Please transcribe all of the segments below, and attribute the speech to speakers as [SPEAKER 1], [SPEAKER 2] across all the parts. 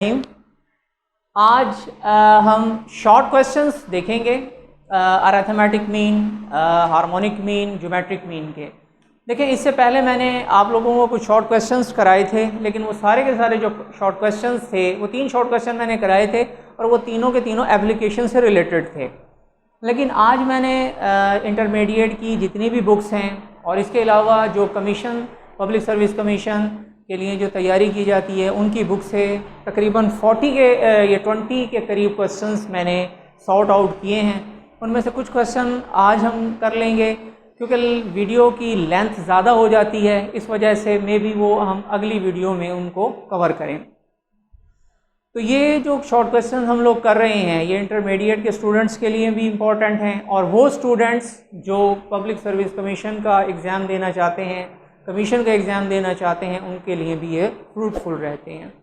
[SPEAKER 1] आज हम short questions देखेंगे arithmetic mean, harmonic mean, geometric mean के। देखें, इससे पहले मैंने आप लोगों को कुछ शॉर्ट क्वेश्चंस कराए थे, लेकिन वो सारे के सारे जो शॉर्ट क्वेश्चंस थे वो 3 शॉर्ट क्वेश्चन मैंने कराए थे और वो तीनों के तीनों एप्लीकेशन से रिलेटेड थे। लेकिन आज मैंने इंटरमीडिएट की जितनी भी बुक्स हैं और इसके अलावा जो कमीशन, पब्लिक सर्विस कमीशन के लिए जो तैयारी की जाती है उनकी बुक से तकरीबन 20 के करीब क्वेश्चंस मैंने सॉर्ट आउट किए हैं। उनमें से कुछ क्वेश्चन आज हम कर लेंगे, क्योंकि वीडियो की लेंथ ज़्यादा हो जाती है, इस वजह से मे बी वो हम अगली वीडियो में उनको कवर करें। तो ये जो शॉर्ट क्वेश्चन हम लोग कर रहे हैं ये इंटरमीडिएट के स्टूडेंट्स के लिए भी इम्पॉर्टेंट हैं, और वो स्टूडेंट्स जो पब्लिक सर्विस कमीशन का एग्ज़ाम देना चाहते हैं, कमीशन का एग्ज़ाम देना चाहते हैं, उनके लिए भी ये फ्रूटफुल रहते हैं।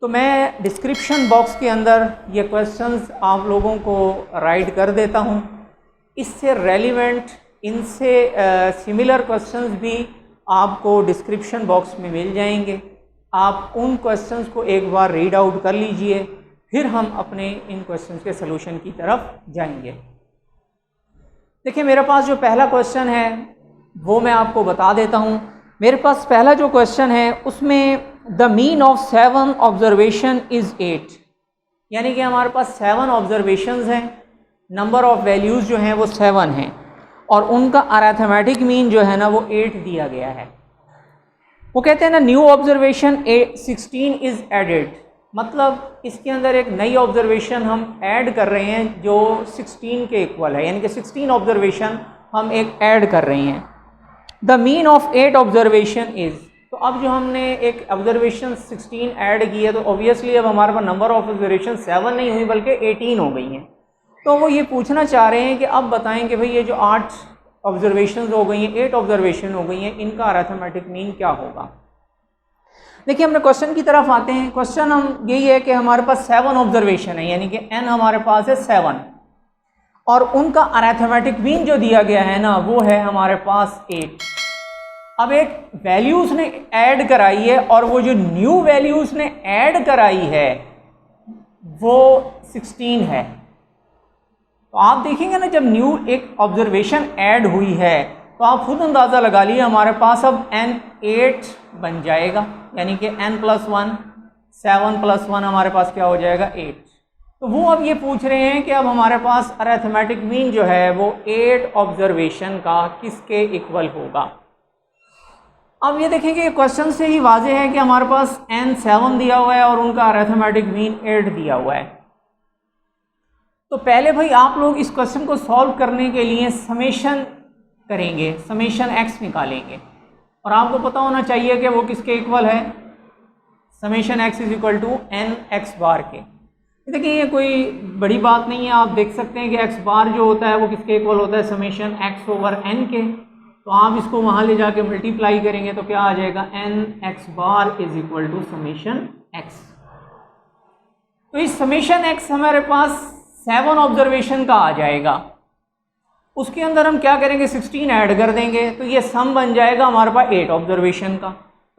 [SPEAKER 1] तो मैं डिस्क्रिप्शन बॉक्स के अंदर ये क्वेश्चंस आप लोगों को राइट कर देता हूँ। इससे रेलिवेंट, इनसे सिमिलर क्वेश्चंस भी आपको डिस्क्रिप्शन बॉक्स में मिल जाएंगे। आप उन क्वेश्चंस को एक बार रीड आउट कर लीजिए, फिर हम अपने इन क्वेश्चंस के सलूशन की तरफ जाएंगे। देखिए, मेरे पास जो पहला क्वेश्चन है वो मैं आपको बता देता हूँ। मेरे पास पहला जो क्वेश्चन है उसमें the mean of 7 observation is 8, यानी कि हमारे पास 7 ऑब्जर्वेशंस हैं, नंबर ऑफ वैल्यूज़ जो हैं वो 7 हैं, और उनका अरिथमेटिक मीन जो है ना वो 8 दिया गया है। वो कहते हैं ना, न्यू ऑब्जर्वेशन 16 इज़ एडेड, मतलब इसके अंदर एक नई ऑब्जर्वेशन हम ऐड कर रहे हैं जो 16 के इक्वल है, यानी कि 16 ऑब्जर्वेशन हम एक ऐड कर रहे हैं। The mean of 8 observation is, तो अब जो हमने एक ऑब्जर्वेशन 16 ऐड की है तो ऑब्वियसली अब हमारे पास नंबर ऑफ ऑब्जर्वेशन 7 नहीं हुई बल्कि 18 हो गई हैं। तो वो ये पूछना चाह रहे हैं कि अब बताएं कि भाई ये जो 8 ऑब्जर्वेशन हो गई हैं, 8 ऑब्जर्वेशन हो गई हैं, इनका अरिथमेटिक मीन क्या होगा। देखिए, हम क्वेश्चन की तरफ आते हैं। क्वेश्चन हम यही है कि हमारे पास 7 ऑब्जर्वेशन है, यानी कि n हमारे पास है 7, और उनका अरिथमेटिक मीन जो दिया गया है ना वो है हमारे पास 8। अब एक वैल्यू उसने ऐड कराई है, और वो जो न्यू वैल्यू उसने ऐड कराई है वो 16 है। तो आप देखेंगे ना, जब न्यू एक ऑब्जर्वेशन ऐड हुई है तो आप खुद अंदाज़ा लगा लिए हमारे पास अब n 8 बन जाएगा, यानी कि n + 1, 7 + 1 हमारे पास क्या हो जाएगा 8। तो वो अब ये पूछ रहे हैं कि अब हमारे पास अरिथमेटिक मीन जो है वो 8 ऑब्जर्वेशन का किसके इक्वल होगा। अब ये देखेंगे क्वेश्चन से ही वाज़ेह है कि हमारे पास n 7 दिया हुआ है और उनका अरिथमेटिक मीन 8 दिया हुआ है। तो पहले भाई आप लोग इस क्वेश्चन को सॉल्व करने के लिए समेशन करेंगे, समेशन x निकालेंगे, और आपको पता होना चाहिए कि वो किसके इक्वल है, समेशन x = n(x बार) के। देखिए, ये कोई बड़ी बात नहीं है, आप देख सकते हैं कि x बार जो होता है वो किसके इक्वल होता है, समेशन x/n के। तो आप इसको वहाँ ले जाके मल्टीप्लाई करेंगे तो क्या आ जाएगा, n(x बार) = समेशन x। तो इस समेशन x हमारे पास 7 ऑब्जर्वेशन का आ जाएगा। उसके अंदर हम क्या करेंगे, 16 ऐड कर देंगे, तो ये सम बन जाएगा हमारे पास 8 ऑब्जर्वेशन का।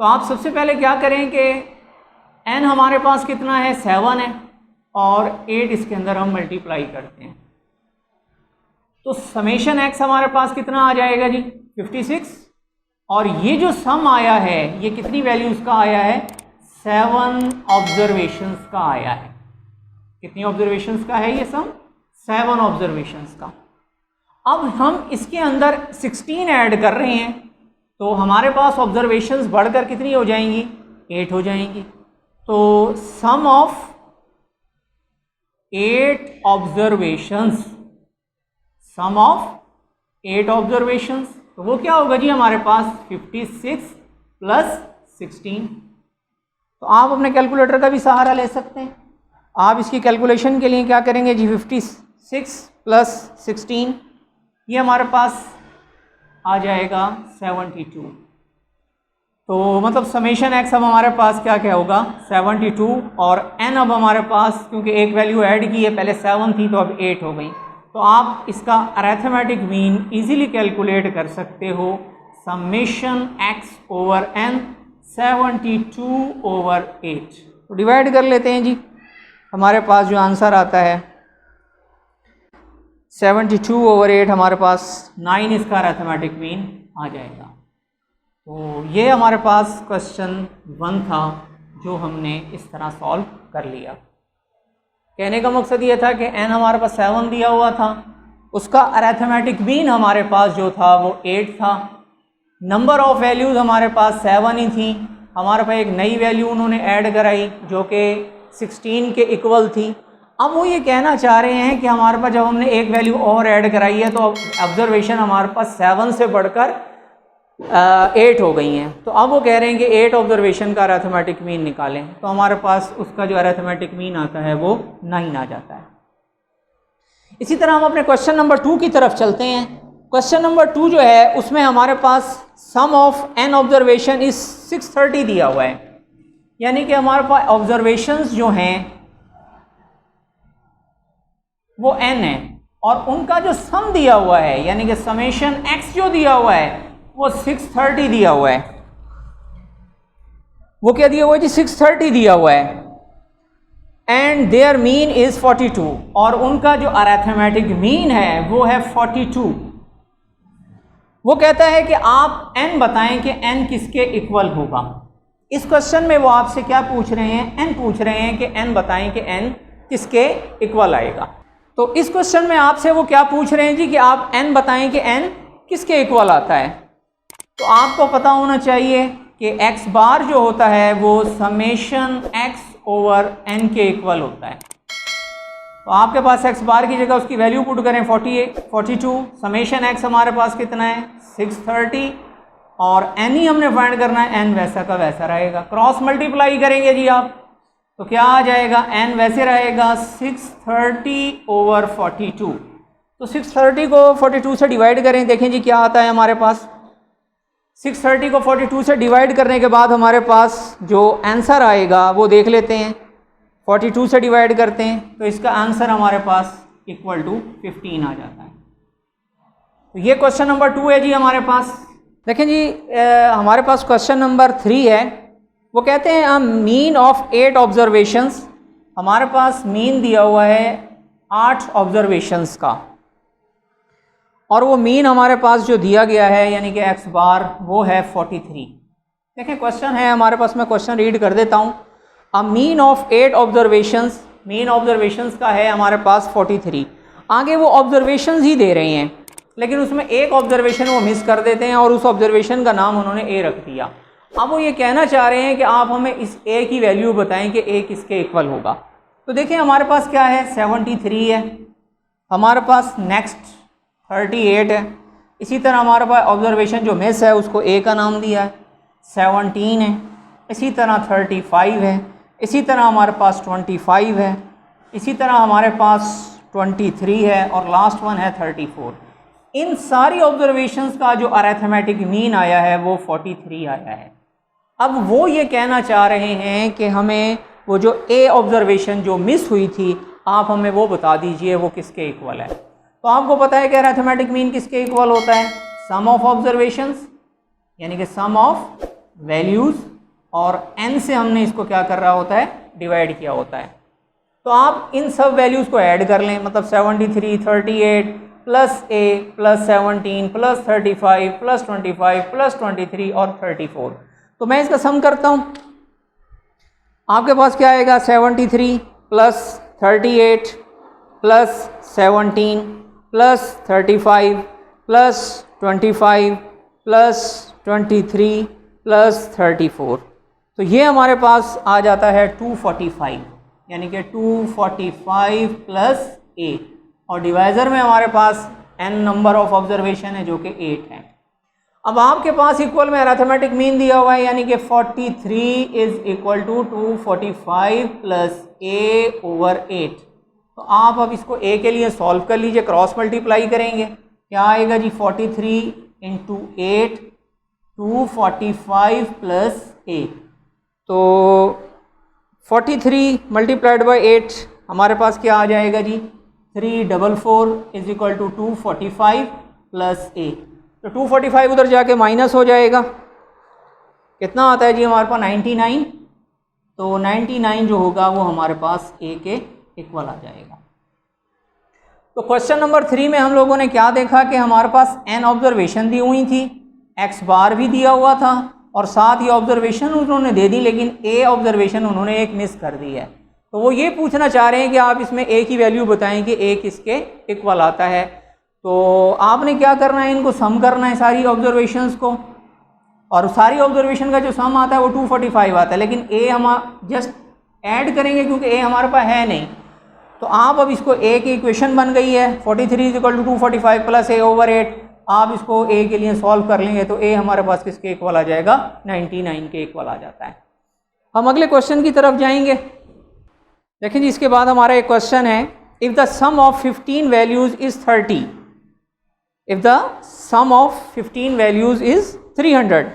[SPEAKER 1] तो आप सबसे पहले क्या करें कि n हमारे पास कितना है, 7 है, और 8 इसके अंदर हम मल्टीप्लाई करते हैं। तो समेशन x हमारे पास कितना आ जाएगा जी, 56, और ये जो सम आया है ये कितनी वैल्यूज़ का आया है, 7 ऑब्जर्वेशंस का आया है। कितनी ऑब्जर्वेशंस का है ये सम, 7 ऑब्जर्वेशंस का। अब हम इसके अंदर 16 ऐड कर रहे हैं तो हमारे पास ऑब्जर्वेशंस बढ़कर कितनी हो जाएंगी, 8 हो जाएंगी। तो sum of 8 observations, sum of 8 observations, तो वो क्या होगा जी हमारे पास 56 + 16। तो आप अपने कैलकुलेटर का भी सहारा ले सकते हैं। आप इसकी कैलकुलेशन के लिए क्या करेंगे जी, 56 + 16, ये हमारे पास आ जाएगा 72। तो मतलब समेशन x अब हमारे पास क्या क्या होगा, 72, और n अब हमारे पास क्योंकि एक वैल्यू ऐड की है, पहले 7 थी तो अब 8 हो गई। तो आप इसका अरिथमेटिक मीन इजीली कैलकुलेट कर सकते हो, समेशन x/n 72/8। तो डिवाइड कर लेते हैं जी। हमारे पास जो आंसर आता है 72/8 हमारे पास 9 इसका अरिथमेटिक मीन आ जाएगा। तो ये हमारे पास क्वेश्चन 1 था जो हमने इस तरह सॉल्व कर लिया। कहने का मकसद ये था कि n हमारे पास 7 दिया हुआ था, उसका अरिथमेटिक मीन हमारे पास जो था वो 8 था। नंबर ऑफ़ वैल्यूज़ हमारे पास 7 ही थी। हमारे पास एक नई वैल्यू उन्होंने ऐड कराई जो कि 16 के इक्वल थी। अब वो ये कहना चाह रहे हैं कि हमारे पास जब हमने एक वैल्यू और ऐड कराई है तो ऑब्जर्वेशन हमारे पास 7 से बढ़कर 8 हो गई हैं। तो अब वो कह रहे हैं कि 8 ऑब्जर्वेशन का अरिथमेटिक मीन निकालें, तो हमारे पास उसका जो अरिथमेटिक मीन आता है वो 9 आ जाता है। इसी तरह हम अपने क्वेश्चन नंबर 2 की तरफ चलते हैं। क्वेश्चन नंबर 2 जो है उसमें हमारे पास सम ऑफ n ऑब्जर्वेशन इज 630 दिया हुआ है, यानी कि हमारे पास ऑब्जर्वेशंस जो हैं वो n है और उनका जो सम दिया हुआ है यानी कि समेशन x जो दिया हुआ है वो 630 दिया हुआ है। वो क्या दिया हुआ है जी? 630 दिया हुआ है। एंड देयर मीन इज 42 और उनका जो अरिथमेटिक मीन है वो है 42। वो कहता है कि आप n बताएं कि n किसके इक्वल होगा। इस क्वेश्चन में वो आपसे क्या पूछ रहे हैं? n पूछ रहे हैं कि n बताएं कि n किसके इक्वल आएगा। तो इस क्वेश्चन में आपसे वो क्या पूछ रहे हैं जी कि आप n बताएं कि n किसके इक्वल आता है। तो आपको पता होना चाहिए कि x बार जो होता है वो समेशन x ओवर n के इक्वल होता है। तो आपके पास x बार की जगह उसकी वैल्यू पुट करें 42, समेशन x हमारे पास कितना है 630 और n ही हमने फाइंड करना है, n वैसा का वैसा रहेगा। क्रॉस मल्टीप्लाई करेंगे जी आप तो क्या आ जाएगा? n वैसे रहेगा 630/42। तो 630 को 42 से डिवाइड करें, देखें जी क्या आता है हमारे पास। 630 को 42 से डिवाइड करने के बाद हमारे पास जो आंसर आएगा वो देख लेते हैं। 42 से डिवाइड करते हैं तो इसका आंसर हमारे पास इक्वल टू 15 आ जाता है। तो ये क्वेश्चन नंबर 2 है जी हमारे पास। देखें जी हमारे पास क्वेश्चन नंबर 3 है। वो कहते हैं मीन ऑफ 8 ऑब्जर्वेशंस। हमारे पास मीन दिया हुआ है 8 ऑब्जर्वेशंस का और वो मीन हमारे पास जो दिया गया है यानी कि x बार वो है 43। देखें क्वेश्चन है हमारे पास, मैं क्वेश्चन रीड कर देता हूँ। A mean of 8 observations, mean observations का है हमारे पास 43। आगे वो ऑब्जर्वेशंस ही दे रहे हैं लेकिन उसमें एक ऑब्जर्वेशन वो मिस कर देते हैं और उस ऑब्जर्वेशन का नाम उन्होंने a रख दिया। अब वो ये कहना चाह रहे हैं कि आप हमें इस a की वैल्यू बताएं कि a किसके इक्वल होगा। तो देखिए हमारे पास क्या है 73 है, हमारे पास नेक्स्ट 38 है। इसी तरह हमारे पास ऑब्जर्वेशन जो मिस है उसको a का नाम दिया है, 17 है। इसी तरह 35 है, इसी तरह हमारे पास 25 है, इसी तरह हमारे पास 23 है और लास्ट वन है 34। इन सारी ऑब्जर्वेशंस का जो अरिथमेटिक मीन आया है वो 43 आया है। अब वो ये कहना चाह रहे हैं कि हमें वो जो ए ऑब्जर्वेशन जो मिस हुई थी आप हमें वो बता दीजिए वो किसके इक्वल है। तो आपको पता है कि अरिथमेटिक मीन किसके इक्वल होता है? सम ऑफ ऑब्जर्वेशंस यानी कि सम ऑफ वैल्यूज़ और n से हमने इसको क्या कर रहा होता है? डिवाइड किया होता है। तो आप इन सब वैल्यूज़ को ऐड कर लें, मतलब 73, 38 plus a plus 17 plus 35 plus 25 plus 23 और 34। तो मैं इसका सम करता हूँ, आपके पास क्या आएगा 73 plus 38 plus 17 plus 35 plus 25 plus 23 plus 34। तो ये हमारे पास आ जाता है 245 यानी कि 245 प्लस a और डिवाइज़र में हमारे पास n नंबर ऑफ ऑब्जर्वेशन है जो कि 8 है। अब आपके पास इक्वल में अरिथमेटिक मीन दिया हुआ है यानी कि 43 is equal to 245 plus a over 8। तो आप अब इसको a के लिए सॉल्व कर लीजिए, क्रॉस मल्टीप्लाई करेंगे, क्या आएगा जी 43 इंटू 8 245 प्लस a। तो 43 मल्टीप्लाइड बाई 8 हमारे पास क्या आ जाएगा जी 344 is equal to 245 plus a। तो 245 उधर जाके माइनस हो जाएगा, कितना आता है जी हमारे पास 99। तो 99 जो होगा वो हमारे पास ए के इक्वल आ जाएगा। तो क्वेश्चन नंबर 3 में हम लोगों ने क्या देखा कि हमारे पास n ऑब्जर्वेशन दी हुई थी, x बार भी दिया हुआ था और साथ ही ऑब्जर्वेशन उन्होंने दे दी, लेकिन a ऑब्जर्वेशन उन्होंने एक मिस कर दी है। तो वो ये पूछना चाह रहे हैं कि आप इसमें a की वैल्यू बताएं कि a किसके इक्वल आता है। तो आपने क्या करना है, इनको सम करना है सारी ऑब्जर्वेशंस को, और सारी ऑब्जर्वेशन का जो सम आता है वो 245 आता है, लेकिन a हम जस्ट ऐड करेंगे क्योंकि a हमारे पास है नहीं। तो आप अब इसको a की इक्वेशन बन गई है 43 = 245 + a/8, आप इसको a के लिए सॉल्व कर लेंगे तो a हमारे पास किसके इक्वल आ जाएगा, 99 के इक्वल आ जाता है। हम अगले क्वेश्चन की तरफ जाएंगे। देखिए जी, इसके बाद हमारा एक क्वेश्चन है, if the sum of 15 values is 30, if the sum of 15 values is 300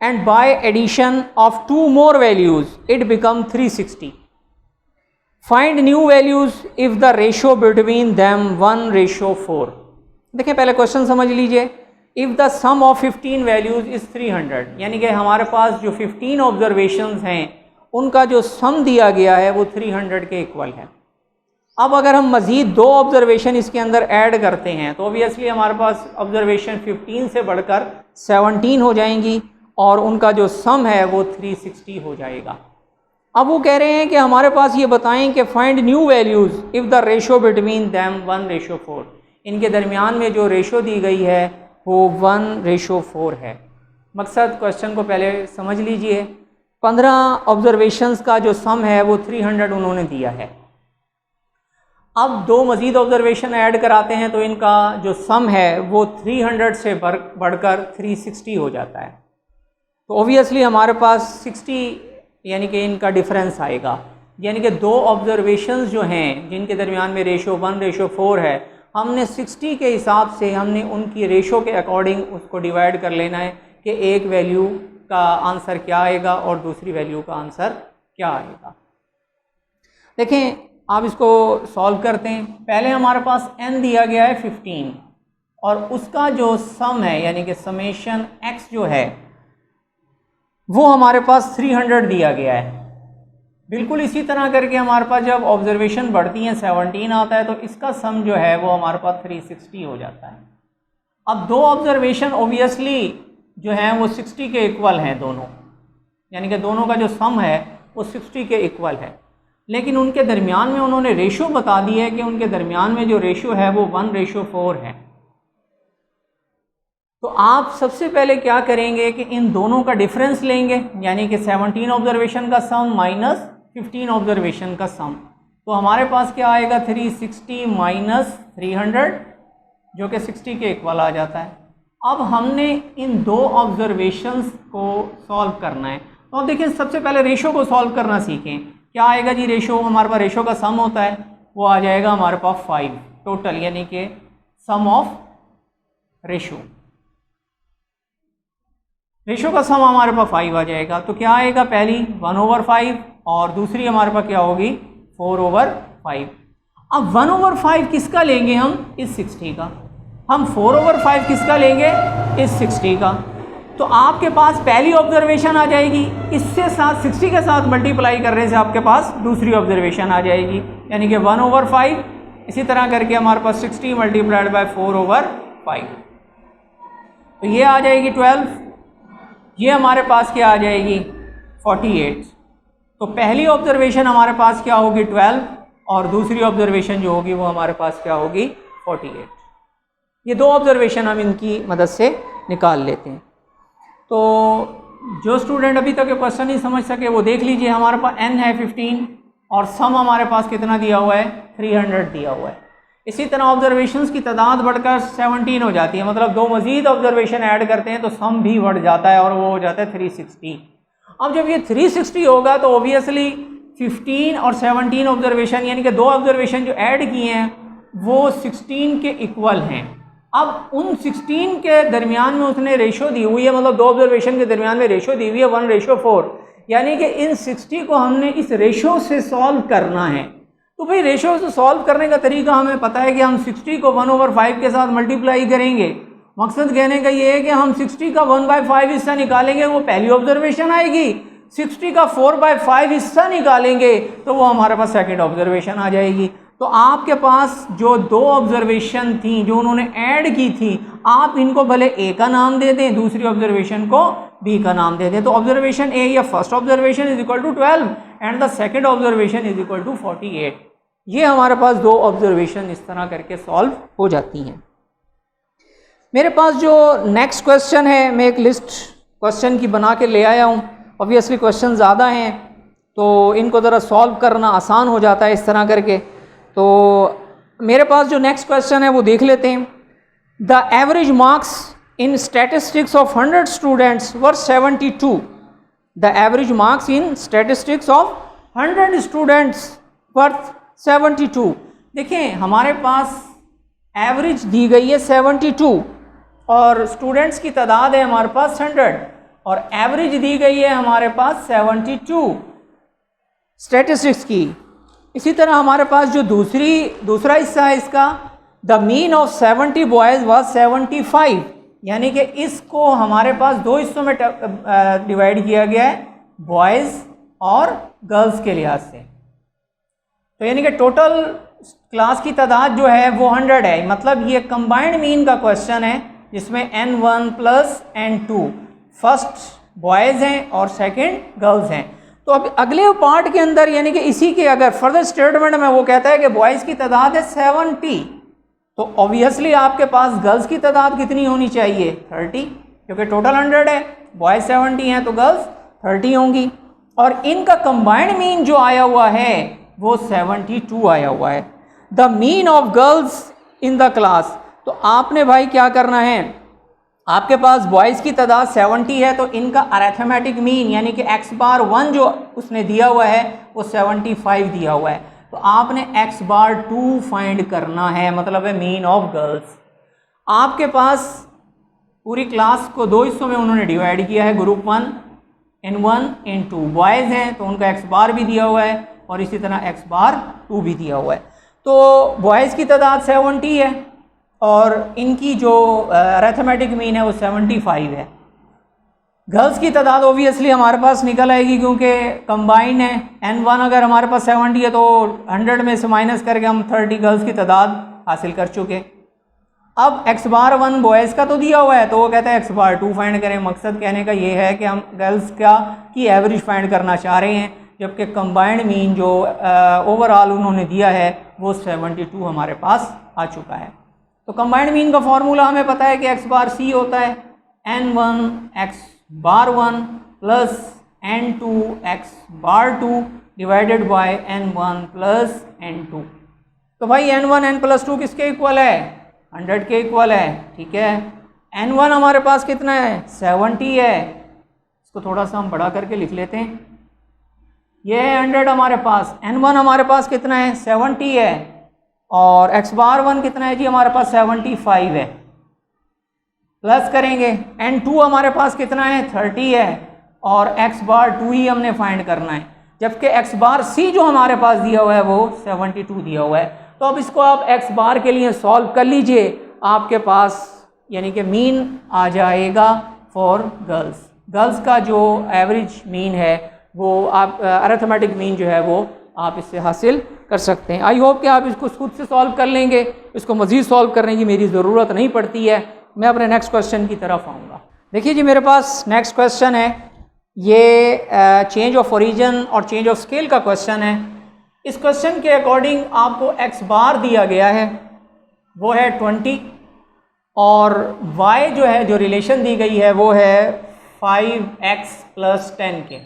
[SPEAKER 1] and by addition of 2 more values it become 360. Find new values if the ratio between them 1:4. देखिए पहले क्वेश्चन समझ लीजिए। If the sum of 15 values is 300, यानी कि हमारे पास जो 15 observations हैं उनका जो सम दिया गया है वो 300 के इक्वल है। अब अगर हम मज़ीद 2 ऑब्जर्वेशन इसके अंदर ऐड करते हैं तो ऑब्वियसली हमारे पास ऑब्जर्वेशन 15 से बढ़कर 17 हो जाएंगी और उनका जो सम है वो 360 हो जाएगा। अब वो कह रहे हैं कि हमारे पास ये बताएं कि find new values if the ratio between them 1:4, इनके दरमियान में जो रेशो दी गई है वो 1:4 है। मकसद क्वेश्चन को पहले समझ लीजिए। 15 ऑब्जर्वेशंस का जो सम है वो 300 उन्होंने दिया है। अब 2 मज़ीद ऑब्जर्वेशन ऐड कराते हैं तो इनका जो सम है वो 300 से बढ़कर 360 हो जाता है। तो ओबियसली हमारे पास 60 यानी कि इनका डिफरेंस आएगा, यानी कि 2 ऑब्जर्वेशंस जो हैं जिनके दरमियान में रेशो 1:4 है, हमने 60 के हिसाब से हमने उनकी रेशो के अकॉर्डिंग उसको डिवाइड कर लेना है कि एक वैल्यू का आंसर क्या आएगा और दूसरी वैल्यू का आंसर क्या आएगा। देखें आप इसको सॉल्व करते हैं। पहले हमारे पास n दिया गया है 15 और उसका जो सम है यानी कि समेशन x जो है वो हमारे पास 300 दिया गया है। बिल्कुल इसी तरह करके हमारे पास जब ऑब्जर्वेशन बढ़ती हैं 17 आता है तो इसका सम जो है वो हमारे पास 360 हो जाता है। अब 2 ऑब्जर्वेशन ओबियसली जो हैं वो 60 के इक्वल हैं दोनों, यानी कि दोनों का जो सम है वो 60 के इक्वल है, लेकिन उनके दरमियान में उन्होंने रेशो बता दी है कि उनके दरमियान में जो रेशो है वो 1:4 है। तो आप सबसे पहले क्या करेंगे कि इन दोनों का डिफरेंस लेंगे, यानी कि 17 ऑब्जर्वेशन का सम माइनस 15 ऑब्जर्वेशन का सम। तो हमारे पास क्या आएगा, 360 माइनस 300 जो कि 60 के इक्वल आ जाता है। अब हमने इन 2 ऑब्जर्वेशंस को सॉल्व करना है। तो अब देखिए सबसे पहले रेशो को सॉल्व करना सीखें। क्या आएगा जी, रेशो हमारे पास रेशो का सम होता है वो आ जाएगा हमारे पास 5 टोटल, यानी कि सम ऑफ रेशो। रेशो का सम हमारे पास 5 आ जाएगा। तो क्या आएगा, पहली 1/5 और दूसरी हमारे पास क्या होगी 4/5। अब 1/5 किसका लेंगे हम, इस 60 का। हम 4/5 किसका लेंगे, इस 60 का। तो आपके पास पहली ऑब्जर्वेशन आ जाएगी, इससे साथ 60 के साथ मल्टीप्लाई करने से आपके पास दूसरी ऑब्जर्वेशन आ जाएगी, यानी कि 1/5। इसी तरह करके हमारे पास 60 × 4/5, तो ये आ जाएगी 12। ये हमारे पास क्या आ जाएगी 48। तो पहली ऑब्जर्वेशन हमारे पास क्या होगी 12 और दूसरी ऑब्जर्वेशन जो होगी वो हमारे पास क्या होगी 48। ये 2 ऑब्जर्वेशन हम इनकी मदद से निकाल लेते हैं। तो जो स्टूडेंट अभी तक ये क्वेश्चन नहीं समझ सके वो देख लीजिए। हमारे पास n है 15 और सम हमारे पास कितना दिया हुआ है 300 दिया हुआ है। इसी तरह ऑब्जर्वेशंस की तादाद बढ़कर 17 हो जाती है, मतलब 2 मज़ीद ऑब्जर्वेशन ऐड करते हैं तो सम भी बढ़ जाता है और वो हो जाता है 360। अब जब ये 360 होगा तो ओबियसली 15 और 17 ऑब्जर्वेशन यानी कि 2 ऑब्जर्वेशन जो ऐड किए हैं वो 16 के इक्वल हैं। अब उन 16 के दरमियान में उसने रेशो दी हुई है, मतलब 2 ऑब्जर्वेशन के दरमियान में रेशो दी हुई है 1:4, यानी कि इन 60 को हमने इस रेशो से सॉल्व करना है। तो भाई रेशो से सॉल्व करने का तरीका हमें पता है कि हम 60 को 1/5 के साथ मल्टीप्लाई करेंगे। मकसद कहने का ये है कि हम 60 का 1/5 हिस्सा निकालेंगे, वो पहली ऑब्जर्वेशन आएगी। 60 का 4/5 हिस्सा निकालेंगे तो वो हमारे पास सेकंड ऑब्जर्वेशन आ जाएगी। तो आपके पास जो दो ऑब्जर्वेशन थी जो उन्होंने ऐड की थी, आप इनको भले ए का नाम दे दें, दूसरी ऑब्जर्वेशन को बी का नाम दे दें। तो ऑब्जर्वेशन ए या first observation is equal to 12 and the second observation is equal to 48। ये हमारे पास दो ऑब्जर्वेशन इस तरह करके सॉल्व हो जाती हैं। मेरे पास जो नेक्स्ट क्वेश्चन है, मैं एक लिस्ट क्वेश्चन की बना के ले आया हूँ। ऑब्वियसली क्वेश्चन ज़्यादा हैं तो इनको ज़रा सॉल्व करना आसान हो जाता है इस तरह करके। तो मेरे पास जो नेक्स्ट क्वेश्चन है वो देख लेते हैं। The average marks in statistics of 100 students were 72। The average marks in statistics of 100 students were 72। देखिए हमारे पास एवरेज दी गई है 72 और स्टूडेंट्स की तादाद है हमारे पास 100 और एवरेज दी गई है हमारे पास 72 स्टैटिस्टिक्स की। इसी तरह हमारे पास जो दूसरा हिस्सा है इसका, the mean of 70 boys was 75, यानी कि इसको हमारे पास दो हिस्सों में डिवाइड किया गया है, बॉयज़ और गर्ल्स के लिहाज से। तो यानी कि टोटल क्लास की तादाद जो है वो 100 है। मतलब ये कंबाइंड मीन का क्वेश्चन है जिसमें n1 plus n2 first boys हैं और सेकंड गर्ल्स हैं। तो अब अगले पार्ट के अंदर यानी कि इसी के अगर फर्दर स्टेटमेंट में वो कहता है कि बॉयज़ की तादाद है 70, तो ऑब्वियसली आपके पास गर्ल्स की तादाद कितनी होनी चाहिए 30, क्योंकि टोटल 100 है, बॉयज़ 70 हैं तो गर्ल्स 30 होंगी। और इनका कंबाइंड मीन जो आया हुआ है वो 72 आया हुआ है। The mean of girls in the class, तो आपने भाई क्या करना है, आपके पास बॉयज़ की तादाद 70 है तो इनका अरिथमेटिक मीन यानी कि x बार 1 जो उसने दिया हुआ है वो 75 दिया हुआ है। तो आपने x बार 2 फाइंड करना है, मतलब है मीन ऑफ गर्ल्स। आपके पास पूरी क्लास को दो हिस्सों में उन्होंने डिवाइड किया है, ग्रुप 1 n1 n2 बॉयज़ हैं तो उनका x बार भी दिया हुआ है और इसी तरह x बार 2 भी दिया हुआ है। तो बॉयज़ की तादाद 70 है और इनकी जो अरिथमेटिक मीन है वो 75 है। गर्ल्स की तादाद ओबियसली हमारे पास निकल आएगी क्योंकि कंबाइन है। n1 अगर हमारे पास 70 है तो 100 में से माइनस करके हम 30 गर्ल्स की तादाद हासिल कर चुके। अब x बार 1 बॉयज़ का तो दिया हुआ है तो वो कहता है x बार 2 फाइंड करें। मकसद कहने का ये है कि हम गर्ल्स की एवरेज फाइंड करना चाह रहे हैं, जबकि कंबाइंड मीन जो ओवरऑल उन्होंने दिया है वो 72 हमारे पास आ चुका है। तो कंबाइंड मीन का फॉर्मूला हमें पता है कि x बार c होता है n1 x bar 1 plus n2 x bar 2 divided by n1 plus n2। तो भाई n1 n प्लस 2 किसके इक्वल है, 100 के इक्वल है। ठीक है, n1 हमारे पास कितना है 70 है, इसको थोड़ा सा हम बड़ा करके लिख लेते हैं। ये है 100 हमारे पास, n1 हमारे पास कितना है 70 है और x बार 1 कितना है जी हमारे पास 75 है। प्लस करेंगे n2 हमारे पास कितना है 30 है और x बार 2 ही हमने फाइंड करना है, जबकि x बार c जो हमारे पास दिया हुआ है वो 72 दिया हुआ है। तो अब इसको आप x बार के लिए सॉल्व कर लीजिए, आपके पास यानी कि मीन आ जाएगा फॉर गर्ल्स। गर्ल्स का जो एवरेज मीन है वो आप अरिथमेटिक मीन जो है वो आप इससे हासिल कर सकते हैं। आई होप कि आप इसको खुद से सॉल्व कर लेंगे, इसको मज़ीद सॉल्व करने की मेरी ज़रूरत नहीं पड़ती है। मैं अपने नेक्स्ट क्वेश्चन की तरफ आऊँगा। देखिए जी मेरे पास नेक्स्ट क्वेश्चन है, ये चेंज ऑफ ओरिजिन और चेंज ऑफ स्केल का क्वेश्चन है। इस क्वेश्चन के अकॉर्डिंग आपको x बार दिया गया है वो है 20 और y जो है जो रिलेशन दी गई है वो है 5x प्लस 10 के।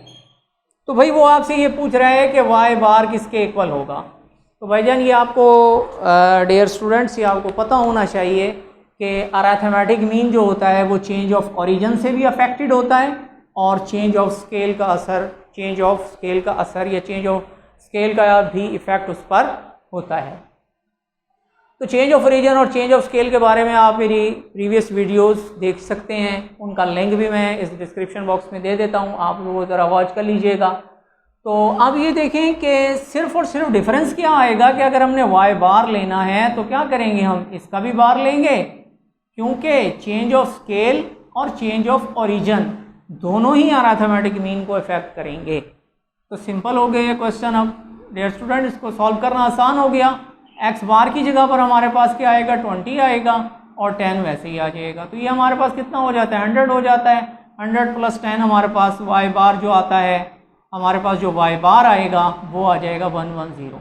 [SPEAKER 1] तो भाई वो आपसे ये पूछ रहा है कि y बार किसके इक्वल होगा। तो भाईजान ये आपको डियर स्टूडेंट्स ये आपको पता होना चाहिए कि अरिथमेटिक मीन जो होता है वो चेंज ऑफ ओरिजिन से भी अफेक्टेड होता है और चेंज ऑफ स्केल का असर या चेंज ऑफ स्केल का भी इफ़ेक्ट उस पर होता है। तो चेंज ऑफ ओरिजिन और चेंज ऑफ स्केल के बारे में आप मेरी प्रीवियस वीडियोस देख सकते हैं, उनका लिंक भी मैं इस डिस्क्रिप्शन बॉक्स में दे देता हूं, आप लोग ज़रा वॉच कर लीजिएगा। तो अब ये देखें कि सिर्फ़ और सिर्फ डिफरेंस क्या आएगा कि अगर हमने y बार लेना है तो क्या करेंगे, हम इसका भी बार लेंगे, क्योंकि चेंज ऑफ स्केल और चेंज ऑफ ओरिजिन दोनों ही अरिथमेटिक मीन को इफेक्ट करेंगे। तो सिंपल हो गया ये क्वेश्चन। अब डियर स्टूडेंट इसको सॉल्व करना आसान हो गया। एक्स बार की जगह पर हमारे पास क्या आएगा, 20 आएगा और 10 वैसे ही आ जाएगा। तो ये हमारे पास कितना हो जाता है, 100 हो जाता है। 100 + 10 हमारे पास वाई बार जो आता है, हमारे पास जो वाई बार आएगा वो आ जाएगा 110।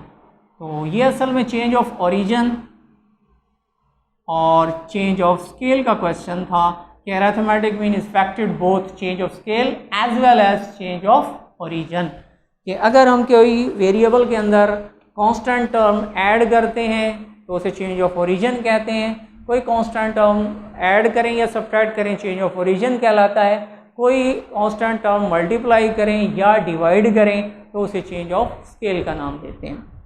[SPEAKER 1] तो ये असल में चेंज ऑफ ओरिजिन और चेंज ऑफ स्केल का क्वेश्चन था कि arithmetic mean is affected both change of scale as well as change of origin. कि अगर हम कोई वेरिएबल के अंदर कांस्टेंट टर्म ऐड करते हैं तो उसे चेंज ऑफ ओरिजिन कहते हैं। कोई कांस्टेंट टर्म ऐड करें या सब्ट्रैक्ट करें, चेंज ऑफ ओरिजिन कहलाता है। कोई कांस्टेंट टर्म मल्टीप्लाई करें या डिवाइड करें तो उसे चेंज ऑफ स्केल का नाम देते हैं।